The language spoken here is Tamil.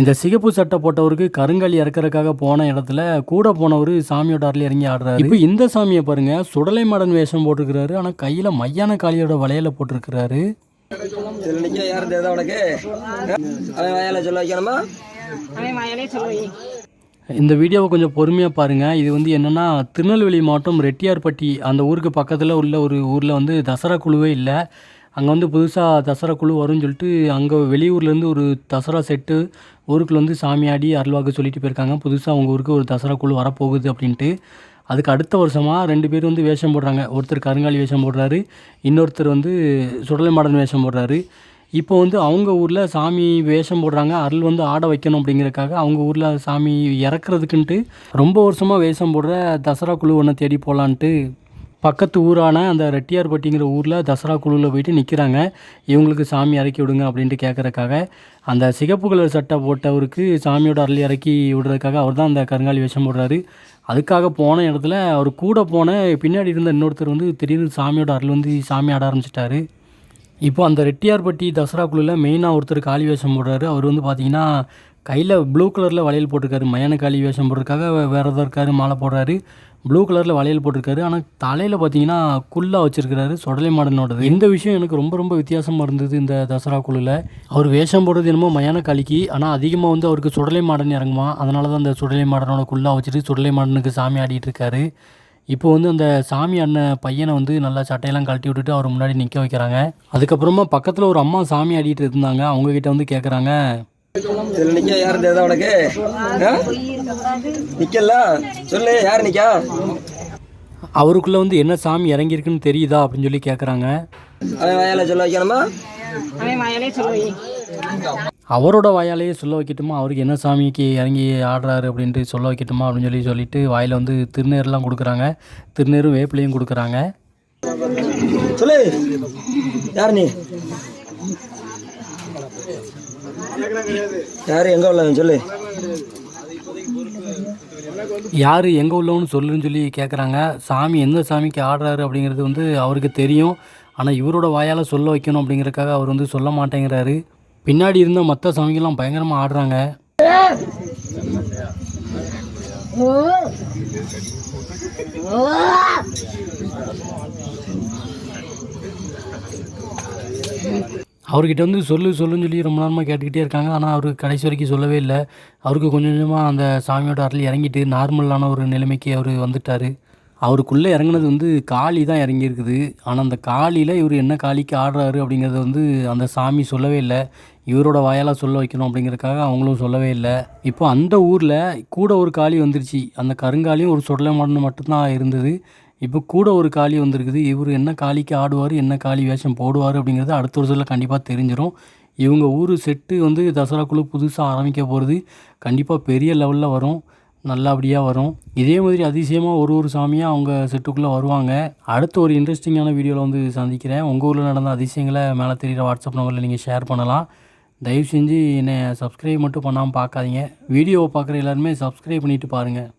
இந்த சிகப்பு சட்டை போட்டவருக்கு கருங்காலி இறக்கறதுக்காக போன இடத்துல கூட போனவர் சாமியோட அருள் இறங்கி ஆடுறாரு. இப்போ இந்த சாமியை பாருங்க, சுடலை மாடன் வேஷம் போட்டிருக்கிறாரு. ஆனால் கையில் மையான காளியோட வளையல போட்டிருக்கிறாரு. இந்த வீடியோவை கொஞ்சம் பொறுமையாக பாருங்கள். இது வந்து என்னென்னா, திருநெல்வேலி மாவட்டம் ரெட்டியார்பட்டி அந்த ஊருக்கு பக்கத்தில் உள்ள ஒரு ஊரில் வந்து தசரா குழுவே இல்லை. அங்கே வந்து புதுசாக தசரா குழு வரும்னு சொல்லிட்டு அங்கே வெளியூர்லேருந்து ஒரு தசரா செட்டு ஊருக்குள்ள வந்து சாமியாடி அருள்வாக்கு சொல்லிட்டு போயிருக்காங்க. புதுசாக அவங்க ஊருக்கு ஒரு தசரா குழு வரப்போகுது அப்படின்ட்டு. அதுக்கு அடுத்த வருஷமாக 2 பேர் வந்து வேஷம் போடுறாங்க. ஒருத்தர் கருங்காலி வேஷம் போடுறாரு, இன்னொருத்தர் வந்து சுடலை மாடன் வேஷம் போடுறாரு. இப்போ வந்து அவங்க ஊரில் சாமி வேஷம் போடுறாங்க, அருள் வந்து ஆட வைக்கணும் அப்படிங்கிறதுக்காக அவங்க ஊரில் சாமி இறக்குறதுக்குன்ட்டு ரொம்ப வருஷமாக வேஷம் போடுற தசரா குழு ஒன்று தேடி போகலான்ட்டு பக்கத்து ஊரான அந்த ரெட்டியார்பட்டிங்கிற ஊரில் தசரா குழுவில் போயிட்டு நிற்கிறாங்க. இவங்களுக்கு சாமி இறக்கி விடுங்க அப்படின்ட்டு கேட்குறக்காக அந்த சிகப்பு கலர் சட்டை போட்டவருக்கு சாமியோட அருள் இறக்கி விடுறதுக்காக அவர் தான் அந்த கருங்காலி வேஷம் போடுறாரு. அதுக்காக போன இடத்துல அவர் கூட போன பின்னாடி இருந்த இன்னொருத்தர் வந்து திடீர்னு சாமியோட அருள் வந்து சாமி ஆட ஆரம்பிச்சிட்டாரு. இப்போ அந்த ரெட்டியார்பட்டி தசரா குழுவில் மெயினாக ஒருத்தர் காளி வேஷம் போடுறாரு. அவர் வந்து பார்த்திங்கன்னா கையில் ப்ளூ கலரில் வளையல் போட்டிருக்காரு. மயான காளி வேஷம் போடுறதுக்காக வேறு எதாவது இருக்காரு, மாலை போடுறாரு. ப்ளூ கலரில் வளையல் போட்டிருக்காரு. ஆனால் தலையில் பார்த்தீங்கன்னா குல்லா வச்சுருக்கிறாரு, சுடலை மாடனோடது. இந்த விஷயம் எனக்கு ரொம்ப ரொம்ப வித்தியாசமாக இருந்தது. இந்த தசரா குழுவில் அவர் வேஷம் போடுறது என்னமோ மயான காளிக்கு, ஆனால் அதிகமாக வந்து அவருக்கு சுடலை மாடன் இறங்குமா. அதனால தான் அந்த சுடலை மாடனோட குல்லா வச்சுட்டு சுடலை மாடனுக்கு சாமி ஆடிட்டு இருக்காரு. இப்போ வந்து அந்த சாமி அண்ணன் பையனை வந்து நல்லா சட்டையெல்லாம் கழட்டி விட்டுட்டு அவர் முன்னாடி நிற்க வைக்கிறாங்க. அதுக்கப்புறமா பக்கத்தில் ஒரு அம்மா சாமி ஆடிட்டு இருந்தாங்க. அவங்கக்கிட்ட வந்து கேட்குறாங்க, உனக்கு நிக்கல சொல்லு, யார் நிக்கா? அவருக்குள்ள வந்து என்ன சாமி இறங்கியிருக்குன்னு தெரியுதா அப்படின்னு சொல்லி கேட்குறாங்க. அவரோட வாயாலேயே சொல்ல வைக்கட்டுமா, அவருக்கு என்ன சாமிக்கு இறங்கி ஆடுறாரு அப்படின்ட்டு சொல்ல வைக்கட்டுமா அப்படின்னு சொல்லிட்டு வாயில் வந்து திருநீர்லாம் கொடுக்குறாங்க. திருநீரும் வேப்பிலையும் கொடுக்குறாங்க. சொல்லு, யார் நீ? யாரு எங்க உள்ளவன் சொல்லு. யார் எங்கே உள்ளவன்னு சொல்லுன்னு சொல்லி கேட்குறாங்க. சாமி எந்த சாமிக்கு ஆடுறாரு அப்படிங்கிறது வந்து அவருக்கு தெரியும். ஆனால் இவரோட வாயால் சொல்ல வைக்கணும் அப்படிங்கிறதுக்காக அவர் வந்து சொல்ல மாட்டேங்கிறாரு. பின்னாடி இருந்த மற்ற சாமிக்கெல்லாம் பயங்கரமாக ஆடுறாங்க. அவர்கிட்ட வந்து சொல்லுன்னு சொல்லி ரொம்ப நேரமாக கேட்டுக்கிட்டே இருக்காங்க. ஆனால் அவருக்கு கடைசி வரைக்கும் சொல்லவே இல்லை. அவருக்கு கொஞ்சம் கொஞ்சமாக அந்த சாமியோட அருள் இறங்கிட்டு நார்மலான ஒரு நிலைமைக்கு அவர் வந்துட்டார். அவருக்குள்ளே இறங்குனது வந்து காளி தான் இறங்கியிருக்குது. ஆனால் அந்த காளியில் இவர் என்ன காளிக்கு ஆடுறாரு அப்படிங்கிறத வந்து அந்த சாமி சொல்லவே இல்லை. இவரோட வாயால் சொல்ல வைக்கணும் அப்படிங்கிறதுக்காக அவங்களும் சொல்லவே இல்லை. இப்போ அந்த ஊரில் கூட ஒரு காளி வந்துருச்சு. அந்த கருங்காலியும் ஒரு சுடலை மாடன் மட்டும்தான் இருந்தது. இப்போ கூட ஒரு காளி வந்திருக்குது. இவர் என்ன காளிக்கு ஆடுவார், என்ன காளி வேஷம் போடுவார் அப்படிங்கிறது அடுத்த வருஷத்தில் கண்டிப்பாக தெரிஞ்சிடும். இவங்க ஊர் செட்டு வந்து தசரா குழு புதுசாக ஆரம்பிக்க போகிறது. கண்டிப்பாக பெரிய லெவலில் வரும், நல்லபடியாக வரும். இதே மாதிரி அதிசயமாக ஒரு சாமியாக அவங்க செட்டுக்குள்ளே வருவாங்க. அடுத்து ஒரு இன்ட்ரெஸ்டிங்கான வீடியோவில் வந்து சந்திக்கிறேன். உங்கள் ஊரில் நடந்த அதிசயங்களை மேலே தெரிகிற வாட்ஸ்அப் நம்பரில் நீங்கள் ஷேர் பண்ணலாம். தயவு செஞ்சு என்னை சப்ஸ்கிரைப் மட்டும் பண்ணாமல் பார்க்காதீங்க. வீடியோவை பார்க்குற எல்லாருமே சப்ஸ்கிரைப் பண்ணிவிட்டு பாருங்கள்.